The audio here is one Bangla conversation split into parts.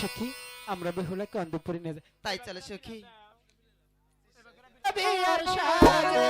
সখী আমরা বেহুলাকে অন্তঃপুরে নিয়ে যাই। তাই চলে সখী। বিয়ার সাজে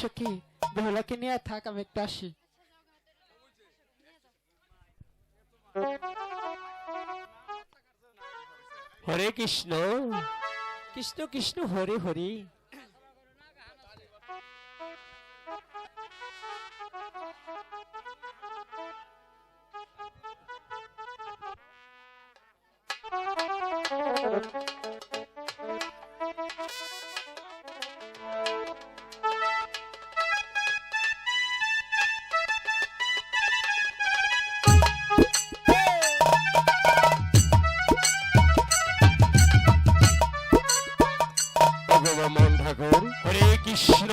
সখী বেহুলাকে নিয়ে থাক, আমি একটু আসি। হরে কৃষ্ণ কৃষ্ণ কৃষ্ণ হরে হরে। হরে কৃষ্ণ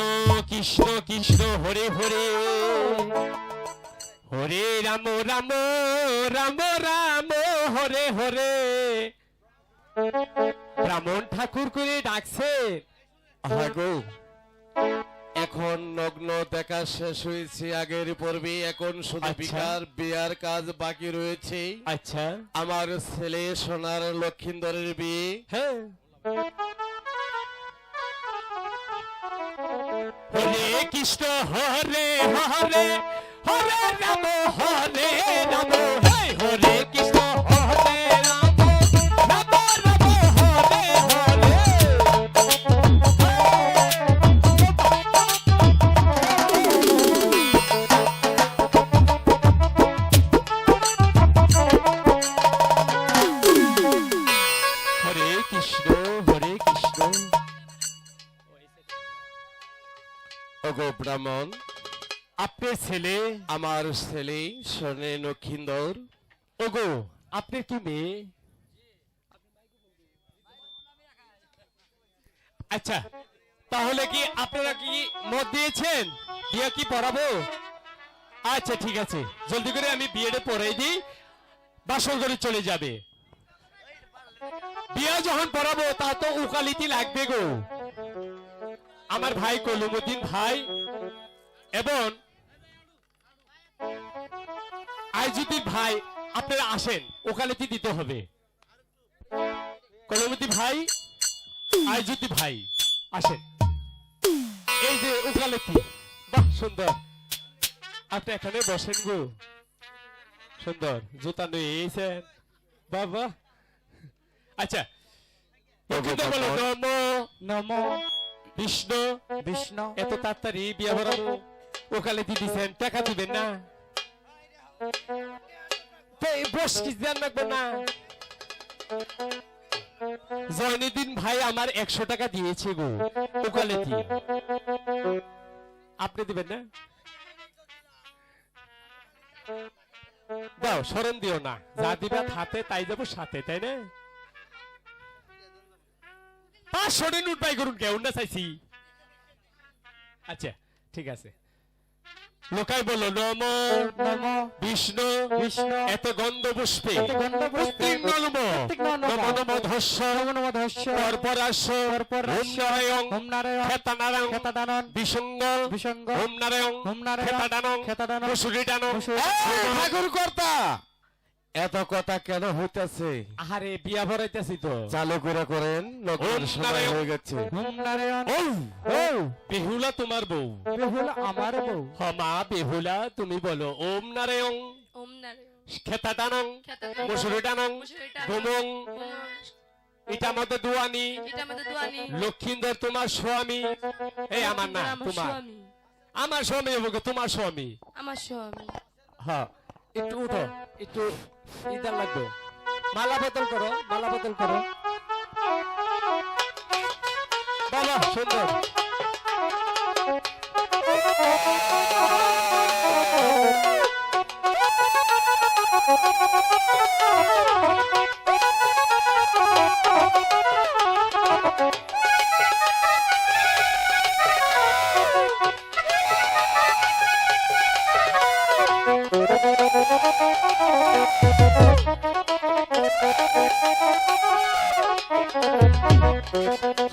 কৃষ্ণ কৃষ্ণ হরে হরে, হরে রাম রাম রাম রাম হরে হরে। ব্রাহ্মণ ঠাকুর করে ডাকছে। আগো এখন নগ্ন দেখা শেষ হয়েছে আগের পর্বে, এখন শুধু বিয়ার কাজ বাকি রয়েছে। আচ্ছা আমার ছেলে সোনার লক্ষিন্দরের বিয়ে। হ্যাঁ হরে কৃষ্ণ হরে হরে, হরে রাম হরে রাম, হরে কৃষ্ণ হরে রাম রাম রাম হরে হরে। হরে কৃষ্ণ হরে কৃষ্ণ। ওগো ব্রাহ্মণ, আপনার ছেলে? আমার ছেলে সোনে লক্ষিন্দর। ওগো আপনার কি মেয়ে? আচ্ছা তাহলে কি আপনারা কি মত দিয়েছেন বিয়ে কি পড়াবো? আচ্ছা ঠিক আছে, জলদি করে আমি বিয়েটা পড়াই দিই, বাসর ঘরে চলে যাবে। বিয়ে যখন পড়াবো তা তো উকালিতি লাগবে গো। আমার ভাই কলুমুদ্দিন ভাই এবং আইজুদ্দিন ভাই আপনারা আসেন, ওকালতি দিতে হবে। কলমতি ভাই আইজুদ্দিন ভাই আসেন, এই যে ওকালতি। বাহ সুন্দর, আপনি এখানে বসেন গো, সুন্দর জুতা নিয়েছেন বাবা। আচ্ছা বলো নম নম বিষ্ণু বিষ্ণু। এত তাড়াতাড়ি বিয়ে ভরাবো, ওকালতি দিচ্ছেন, টাকা দিবেন না? বস কি দেন রাখবেন না? জয়নুদ্দিন ভাই আমার 100 টাকা দিয়েছে গো ওকালতি, আপনি দিবেন না? দাও সরেন দিও না, যা দিবা হাতে তাই যাবো সাথে, তাই না? 500 নোট বাই করুন কেউ না চাইছি। আচ্ছা ঠিক আছে, লোকাই বলো নম নম বিষ্ণু বিষ্ণু এত গন্ধ পুষ্পে এত গন্ধ পুষ্পে উত্তীর্ণ নম নম নম ধস্য নম ধস্য পরপরাস্য ওম পরপরাস্য নারায়ণ ওম নারায়ণ খেতানারায়ণ খেতাদানন বিসঙ্গ বিসঙ্গ ওম নারায়ণ ওম নারায়ণ খেতাদানং খেতাদানন মুসুরিটানং ঠাকুর কর্তা, এত কথা কেন হইতাছে? আহারে বিয়া ভরাইতেছি তো। চালু করে করেন, নগ্নের সময় নারায়ণ। হয়ে গেছে। ওম নারায়ণ ও ও বেহুলা তোমার বউ। বেহুলা আমার বউ মা বেহুলা তুমি বলো ওম নারায়ণ ওম নারায়ণ খেতাদানং খেতাদানং মুসুরিটানং মুসুরিটানং গোমং এটা আমাদের দুয়ানি এটা আমাদের দোয়ানি লক্ষিন্দর তোমার স্বামী। এই আমার না আমার তোমার, স্বামী আমার স্বামী এবং তোমার স্বামী। আমার স্বামী হ্যাঁ একটু উঠো, একটু ইদার লাগবে, মালা বদল করো, মালা বদল করো। বাবা সুন্দর।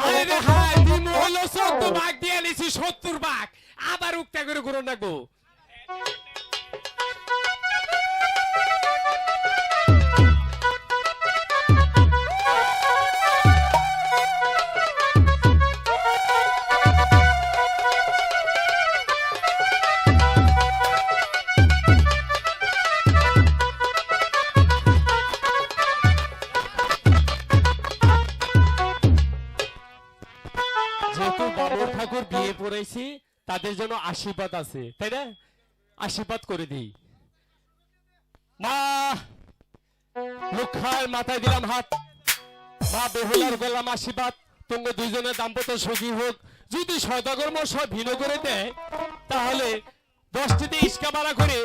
হায় রে হায়, দিমু হলো 14 ভাগ দিয়ে নিছি 70 ভাগ, আবার উক্তা করে ঘুরো না গো। যেহেতু বাবুর ঠাকুর বিয়ে পড়াইছি তাদের জন্য আশীর্বাদ আছে, তাই না? আশীর্বাদ করে দিই। মা লক্ষার মাথায় দিলাম হাত, মা বেহুলার গেলাম আশীর্বাদ, তোমরা দুইজনের দাম্পত্য সুখী হোক। যদি সদাগর মশাই ভিন্ন করে দেয় তাহলে 10টিতে ইস্কা মারা করে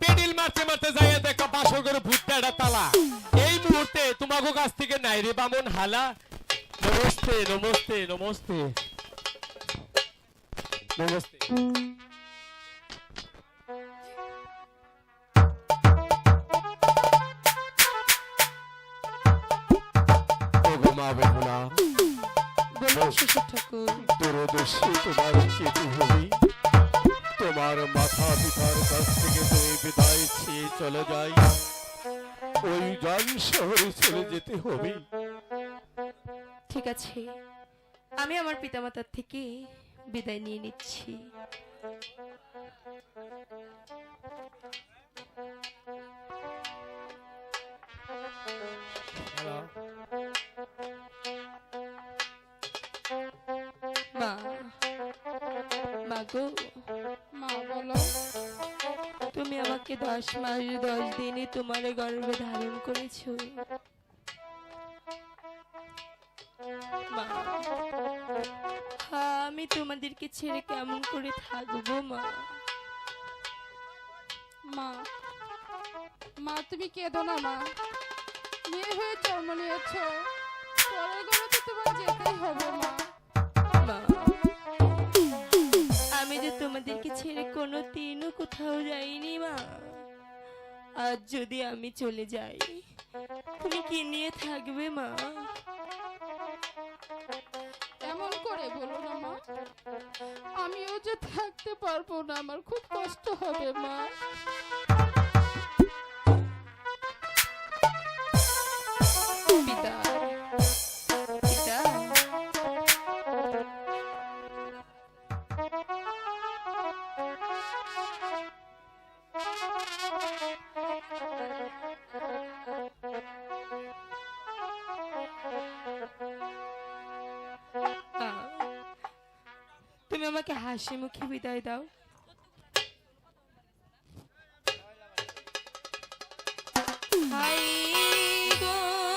পেডিল মারতে মারতে যাই দেখা বাসর করে ভুট্টা একটা তালা। এই মুহূর্তে তোমাকে কাছ থেকে নাই রে বামন হালা। নমস্তে নমস্তে নমস্তে নমস্তে। ওগো মা বেহুলা, বলুন শ্বশুর ঠাকুর। দূরদর্শী তোমার চেতু হবি, তোমার মাথা পিতার কাছ থেকে তুমি বিদায় চেয়ে চলে যাই, ওই জন শহরে চলে যেতে হবে। ঠিক আছে, আমি আমার পিতামাতার থেকে বিদায় নিয়ে নিচ্ছি। মা মা গো, মা বলো। তুমি আমাকে 10 মাস 10 দিনে তোমার গর্ভে ধারণ করেছো। মা আমি তোমাদেরকে ছেড়ে কেমন করে থাকবো মা? মা মা তুমি কেঁদো না মা, মেয়ে হয়ে জন্ম নিয়েছ, পরের ঘরে তো তোমার যেতেই হবে মা। মা আমি যে তোমাদেরকে ছেড়ে কোনো দিনও কোথাও যাইনি মা। আজ যদি আমি চলে যাই তুমি কি নিয়ে থাকবে মা? এমন করে বলো না মা, আমিও যে থাকতে পারবো না, আমার খুব কষ্ট হবে মা। পিতা পিতা তুমি আমাকে হাসি মুখে বিদায় দাও।